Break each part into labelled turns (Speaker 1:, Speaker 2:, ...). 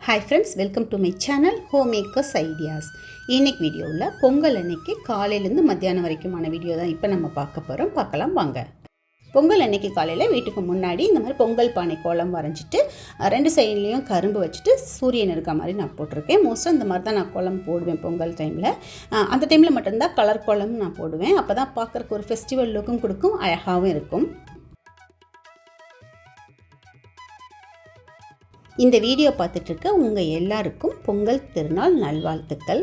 Speaker 1: Hi friends, welcome to my channel home makers ideas. இன்னைக்கு வீடியோவில் பொங்கல் அன்னைக்கு காலையிலேருந்து மத்தியானம் வரைக்குமான வீடியோ தான் இப்போ நம்ம பார்க்க போகிறோம். பார்க்கலாம் வாங்க. பொங்கல் அன்னைக்கு காலையில் வீட்டுக்கு முன்னாடி இந்த மாதிரி பொங்கல் பானை கோலம் வரைஞ்சிட்டு ரெண்டு சைட்லேயும் கரும்பு வச்சுட்டு சூரியன் இருக்க மாதிரி நான் போட்டிருக்கேன். மோஸ்ட்டாக இந்த மாதிரி தான் நான் கோலம் போடுவேன் பொங்கல் டைமில். அந்த டைமில் மட்டும்தான் கலர் கோலம் நான் போடுவேன். அப்போ தான் பார்க்குறக்கு ஒரு ஃபெஸ்டிவல் லுக்கும் கொடுக்கும், அழகாகவும் இருக்கும். இந்த வீடியோ பார்த்துட்ருக்க உங்கள் எல்லாருக்கும் பொங்கல் திருநாள் நல்வாழ்த்துக்கள்.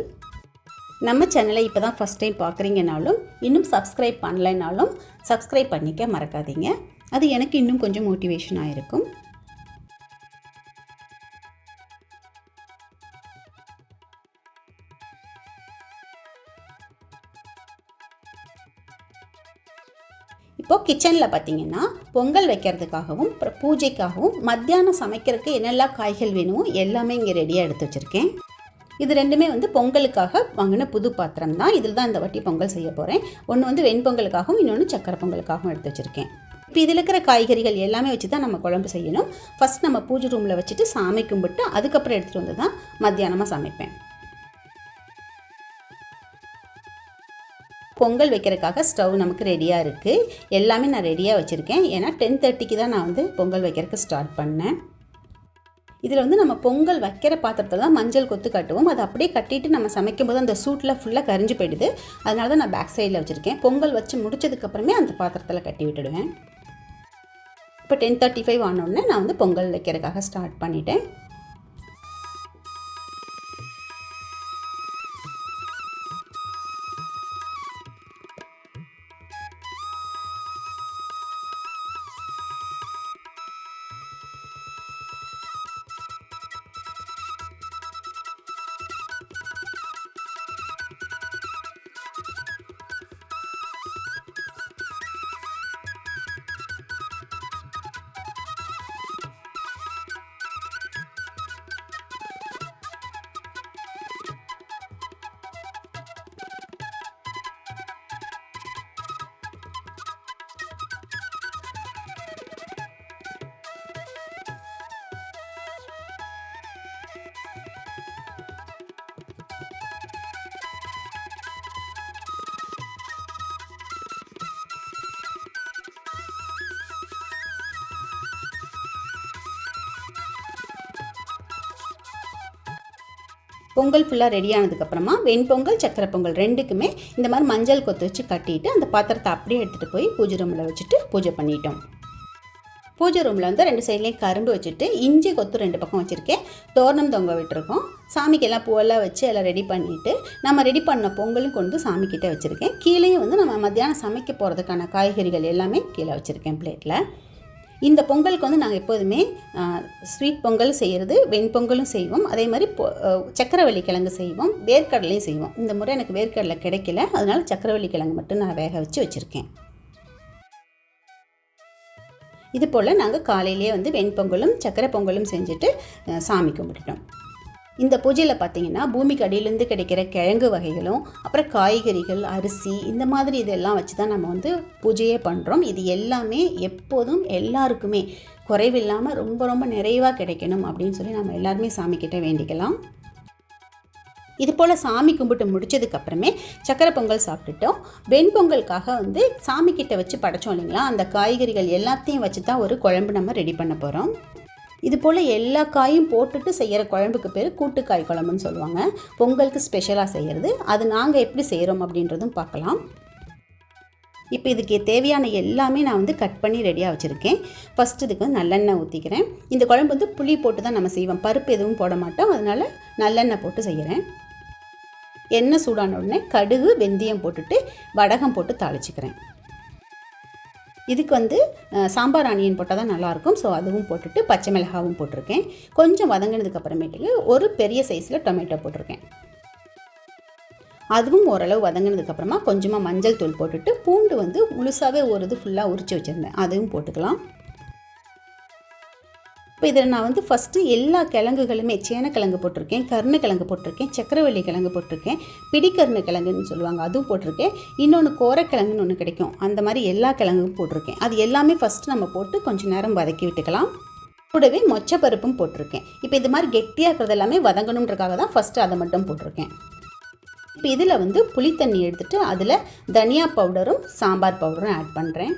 Speaker 1: நம்ம சேனலை இப்போ தான் ஃபஸ்ட் டைம் பார்க்குறீங்கனாலும் இன்னும் சப்ஸ்கிரைப் பண்ணலைனாலும் சப்ஸ்கிரைப் பண்ணிக்க மறக்காதீங்க. அது எனக்கு இன்னும் கொஞ்சம் மோட்டிவேஷனாக இருக்கும். இப்போது கிச்சனில் பார்த்திங்கன்னா பொங்கல் வைக்கிறதுக்காகவும் அப்புறம் பூஜைக்காகவும் மத்தியானம் சமைக்கிறதுக்கு என்னெல்லாம் காய்கள் வேணுமோ எல்லாமே இங்கே ரெடியாக எடுத்து வச்சுருக்கேன். இது ரெண்டுமே பொங்கலுக்காக வாங்கின புது பாத்திரம் தான். இதில் தான் இந்த வாட்டி பொங்கல் செய்ய போகிறேன். ஒன்று வெண்பொங்கலுக்காகவும் இன்னொன்று சக்கரை பொங்கலுக்காகவும் எடுத்து வச்சுருக்கேன். இப்போ இதில் இருக்கிற காய்கறிகள் எல்லாமே வச்சு தான் நம்ம குழம்பு செய்யணும். ஃபஸ்ட் நம்ம பூஜை ரூமில் வச்சுட்டு சாமி கும்பிட்டு அதுக்கப்புறம் எடுத்துகிட்டு வந்து தான் மத்தியானமாக சமைப்பேன். பொங்கல் வைக்கிறதுக்காக ஸ்டவ் நமக்கு ரெடியாக இருக்குது. எல்லாமே நான் ரெடியாக வச்சுருக்கேன். ஏன்னா 10:30க்கு தான் நான் பொங்கல் வைக்கிறதுக்கு ஸ்டார்ட் பண்ணேன். இதில் நம்ம பொங்கல் வைக்கிற பாத்திரத்தில் தான் மஞ்சள் கொத்து கட்டுவோம். அதை அப்படியே கட்டிட்டு நம்ம சமைக்கும் போது அந்த சூட்டில் ஃபுல்லாக கரிஞ்சு போயிடுது. அதனால தான் நான் பேக் சைடில் வச்சுருக்கேன். பொங்கல் வச்சு முடிச்சதுக்கப்புறமே அந்த பாத்திரத்தில் கட்டி விட்டுடுவேன். இப்போ 10:35 ஆனோடனே நான் பொங்கல் வைக்கிறதுக்காக ஸ்டார்ட் பண்ணிட்டேன். பொங்கல் ஃபுல்லாக ரெடி ஆனதுக்கப்புறமா வெண்பொங்கல் சக்கரை பொங்கல் ரெண்டுக்குமே இந்த மாதிரி மஞ்சள் கொத்து வச்சு கட்டிட்டு அந்த பாத்திரத்தை அப்படியே எடுத்துகிட்டு போய் பூஜை ரூமில் வச்சுட்டு பூஜை பண்ணிட்டோம். பூஜை ரூமில் ரெண்டு சைட்லேயும் கரும்பு வச்சுட்டு இஞ்சி கொத்து ரெண்டு பக்கம் வச்சுருக்கேன். தோரணம் தொங்க விட்டுருக்கோம். சாமிக்கெல்லாம் பூவெல்லாம் வச்சு எல்லாம் ரெடி பண்ணிவிட்டு நம்ம ரெடி பண்ண பொங்கலும் கொண்டு சாமிக்கிட்ட வச்சுருக்கேன். கீழேயும் நம்ம மத்தியானம் சமைக்க போகிறதுக்கான காய்கறிகள் எல்லாமே கீழே வச்சுருக்கேன் பிளேட்டில். இந்த பொங்கலுக்கு நாங்கள் எப்போதுமே ஸ்வீட் பொங்கல் செய்கிறது, வெண்பொங்கலும் செய்வோம். அதே மாதிரி சக்கரவள்ளி கிழங்கு செய்வோம், வேர்க்கடலையும் செய்வோம். இந்த முறை எனக்கு வேர்க்கடலை கிடைக்கல, அதனால சக்கரவள்ளி கிழங்கு மட்டும் நான் வேக வச்சு வச்சுருக்கேன். இது போல் நாங்கள் காலையிலேயே வெண்பொங்கலும் சக்கரை பொங்கலும் செஞ்சுட்டு சாமி கும்பிட்டுட்டோம். இந்த பூஜையில் பார்த்திங்கன்னா பூமிக்கு அடியிலேருந்து கிடைக்கிற கிழங்கு வகைகளும் அப்புறம் காய்கறிகள், அரிசி இந்த மாதிரி இதெல்லாம் வச்சு தான் நம்ம பூஜையே பண்ணுறோம். இது எல்லாமே எப்போதும் எல்லாருக்குமே குறைவில்லாமல் ரொம்ப ரொம்ப நிறைவாக கிடைக்கணும் அப்படின்னு சொல்லி நம்ம எல்லாருமே சாமிக்கிட்ட வேண்டிக்கலாம். இது போல் சாமி கும்பிட்டு முடிச்சதுக்கப்புறமே சக்கரை பொங்கல் சாப்பிட்டுட்டோம். வெண்பொங்கலுக்காக சாமிக்கிட்ட வச்சு படைச்சோம் இல்லைங்களா, அந்த காய்கறிகள் எல்லாத்தையும் வச்சு தான் ஒரு குழம்பு நம்ம ரெடி பண்ண போகிறோம். இது போல் எல்லா காயும் போட்டுட்டு செய்கிற குழம்புக்கு பேர் கூட்டுக்காய் குழம்புன்னு சொல்லுவாங்க. பொங்கலுக்கு ஸ்பெஷலாக செய்கிறது. அது நாங்கள் எப்படி செய்கிறோம் அப்படின்றதும் பார்க்கலாம். இப்போ இதுக்கு தேவையான எல்லாமே நான் கட் பண்ணி ரெடியாக வச்சுருக்கேன். ஃபஸ்ட்டு இதுக்கு நல்லெண்ணெய் ஊற்றிக்கிறேன். இந்த குழம்பு புளி போட்டு தான் நம்ம செய்வோம், பருப்பு எதுவும் போட மாட்டோம். அதனால் நல்லெண்ணெய் போட்டு செய்கிறேன். எண்ணெய் சூடான உடனே கடுகு வெந்தயம் போட்டுட்டு வடகம் போட்டு தாளிச்சிக்கிறேன். இதுக்கு சாம்பார் ஆனியன் போட்டால் தான் நல்லாயிருக்கும். ஸோ அதுவும் போட்டுட்டு பச்சை மிளகாவும் போட்டிருக்கேன். கொஞ்சம் வதங்கினதுக்கு அப்புறமேட்டுக்கு ஒரு பெரிய சைஸில் டொமேட்டோ போட்டிருக்கேன். அதுவும் ஓரளவு வதங்கினதுக்கப்புறமா கொஞ்சமாக மஞ்சள் தூள் போட்டுட்டு பூண்டு முழுசாகவே ஒரு இது ஃபுல்லாக உரித்து வச்சுருந்தேன், அதுவும் போட்டுக்கலாம். இப்போ இதில் நான் ஃபஸ்ட்டு எல்லா கிழங்குகளுமே சேனக்கிழங்கு போட்டிருக்கேன், கருணக்கிழங்கு போட்டிருக்கேன், சக்கரவள்ளி கிழங்கு போட்டிருக்கேன், பிடிக்கருண கிழங்குன்னு சொல்லுவாங்க அதுவும் போட்டிருக்கேன், இன்னொன்று கோரக்கிழங்குன்னு ஒன்று கிடைக்கும், அந்த மாதிரி எல்லா கிழங்கும் போட்டிருக்கேன். அது எல்லாமே ஃபஸ்ட்டு நம்ம போட்டு கொஞ்சம் நேரம் வதக்கி விட்டுக்கலாம். கூடவே மொச்சப்பருப்பும் போட்டிருக்கேன். இப்போ இது மாதிரி கெட்டியாக இருக்கிறது எல்லாமே வதங்கணுன்றக்காக தான் ஃபஸ்ட்டு அதை மட்டும் போட்டிருக்கேன். இப்போ இதில் வந்து புளி தண்ணி எடுத்துகிட்டு அதில் தனியா பவுடரும் சாம்பார் பவுடரும் ஆட் பண்ணுறேன்.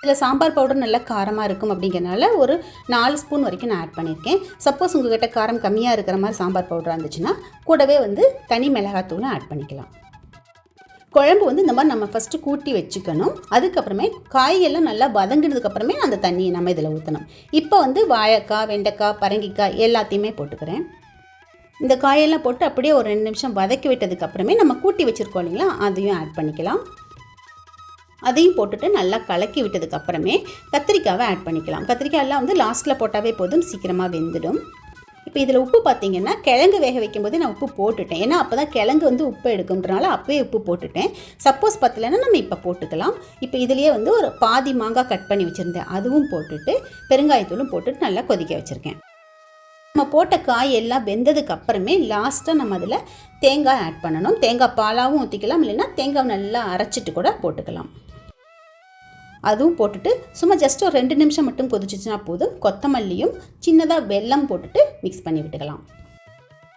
Speaker 1: இதில் சாம்பார் பவுடர் நல்லா காரமாக இருக்கும் அப்படிங்கிறனால ஒரு 4 ஸ்பூன் வரைக்கும் நான் ஆட் பண்ணியிருக்கேன். சப்போஸ் உங்கள்கிட்ட காரம் கம்மியாக இருக்கிற மாதிரி சாம்பார் பவுடராக இருந்துச்சுன்னா கூடவே வந்து தனி மிளகாத்தூளும் ஆட் பண்ணிக்கலாம். குழம்பு வந்து இந்த மாதிரி நம்ம ஃபஸ்ட்டு கூட்டி வச்சுக்கணும். அதுக்கப்புறமே காயெல்லாம் நல்லா வதங்கினதுக்கப்புறமே அந்த தண்ணியை நம்ம இதில் ஊற்றணும். இப்போ வந்து வாழைக்காய், வெண்டைக்காய், பரங்கிக்காய் எல்லாத்தையுமே போட்டுக்கிறேன். இந்த காயெல்லாம் போட்டு அப்படியே ஒரு 2 நிமிஷம் வதக்கி விட்டதுக்கப்புறமே நம்ம கூட்டி வச்சுருக்கோம் இல்லைங்களா, அதையும் ஆட் பண்ணிக்கலாம். அதையும் போட்டுட்டு நல்லா கலக்கி விட்டதுக்கப்புறமே கத்திரிக்காவை ஆட் பண்ணிக்கலாம். கத்திரிக்காயெல்லாம் வந்து லாஸ்ட்டில் போட்டாவே போதும், சீக்கிரமாக வெந்துடும். இப்போ இதில் உப்பு பார்த்திங்கன்னா கிழங்கு வேக வைக்கும்போது நான் உப்பு போட்டுட்டேன். ஏன்னா அப்போ தான் கிழங்கு வந்து உப்பு எடுக்கும்ன்றனால அப்போயே உப்பு போட்டுட்டேன். சப்போஸ் பத்தலைன்னா நம்ம இப்போ போட்டுக்கலாம். இப்போ இதுலேயே வந்து ஒரு பாதி மாங்காய் கட் பண்ணி வச்சுருந்தேன், அதுவும் போட்டுட்டு பெருங்காயத்தூளும் போட்டுட்டு நல்லா கொதிக்க வச்சுருக்கேன். நம்ம போட்ட காய் எல்லாம் வெந்ததுக்கு அப்புறமே லாஸ்ட்டாக நம்ம அதில் தேங்காய் ஆட் பண்ணணும். தேங்காய் பாலாகவும் ஊற்றிக்கலாம், இல்லைன்னா தேங்காய் நல்லா அரைச்சிட்டு கூட போட்டுக்கலாம். அதுவும் போட்டுட்டு சும்மா ஜஸ்ட் ஒரு 2 நிமிஷம் மட்டும் கொதிச்சிச்சுன்னா போதும். கொத்தமல்லியும் சின்னதாக வெல்லம் போட்டுட்டு மிக்ஸ் பண்ணி விட்டுக்கலாம்.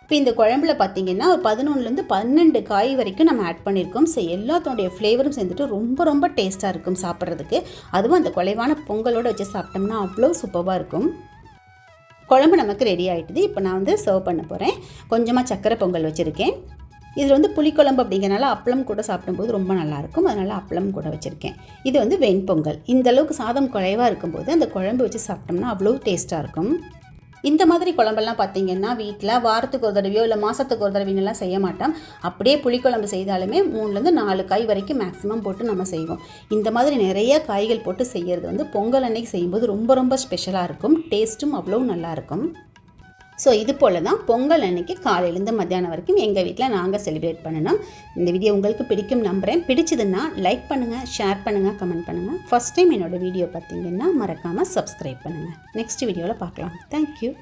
Speaker 1: இப்போ இந்த குழம்புல பார்த்திங்கன்னா ஒரு 11லேருந்து 12 காய் வரைக்கும் நம்ம ஆட் பண்ணியிருக்கோம். ஸோ எல்லாத்தோடைய ஃப்ளேவரும் சேர்ந்துட்டு ரொம்ப ரொம்ப டேஸ்ட்டாக இருக்கும் சாப்பிட்றதுக்கு. அதுவும் அந்த குழைவான பொங்கலோடு வச்சு சாப்பிட்டோம்னா அவ்வளோ சூப்பராக இருக்கும். குழம்பு நமக்கு ரெடி ஆகிட்டுது. இப்போ நான் வந்து சர்வ் பண்ண போகிறேன். கொஞ்சமாக சக்கரை பொங்கல் வச்சுருக்கேன். இதில் வந்து புளிக்குழம்பு அப்படிங்கிறனால அப்பளம் கூட சாப்பிடும்போது ரொம்ப நல்லாயிருக்கும். அதனால் அப்பளம் கூட வச்சுருக்கேன். இது வந்து வெண்பொங்கல். இந்தளவுக்கு சாதம் குழைவாக இருக்கும்போது அந்த குழம்பு வச்சு சாப்பிட்டோம்னா அவ்வளோ டேஸ்ட்டாக இருக்கும். இந்த மாதிரி குழம்பெல்லாம் பார்த்திங்கன்னா வீட்டில் வாரத்துக்கு ஒரு தடவையோ இல்லை மாதத்துக்கு ஒரு தடவைலாம் செய்ய மாட்டோம். அப்படியே புளிக்குழம்பு செய்தாலுமே 3லேருந்து 4 காய் வரைக்கும் மேக்ஸிமம் போட்டு நம்ம செய்வோம். இந்த மாதிரி நிறைய காய்கள் போட்டு செய்கிறது வந்து பொங்கல் அன்னைக்கு செய்யும்போது ரொம்ப ரொம்ப ஸ்பெஷலாக இருக்கும். டேஸ்ட்டும் அவ்வளோ நல்லாயிருக்கும். ஸோ இது போல் தான் பொங்கல் அன்னைக்கு காலையிலேருந்து மத்தியானம் வரைக்கும் எங்கள் வீட்டில் நாங்கள் செலிப்ரேட் பண்ணணும். இந்த வீடியோ உங்களுக்கு பிடிக்கும் நம்புகிறேன். பிடிச்சதுன்னா லைக் பண்ணுங்கள், ஷேர் பண்ணுங்கள், கமெண்ட் பண்ணுங்கள். ஃபஸ்ட் டைம் என்னோடய வீடியோ பார்த்தீங்கன்னா மறக்காமல் சப்ஸ்கிரைப் பண்ணுங்கள். நெக்ஸ்ட் வீடியோவில் பார்க்கலாம். தேங்க்யூ.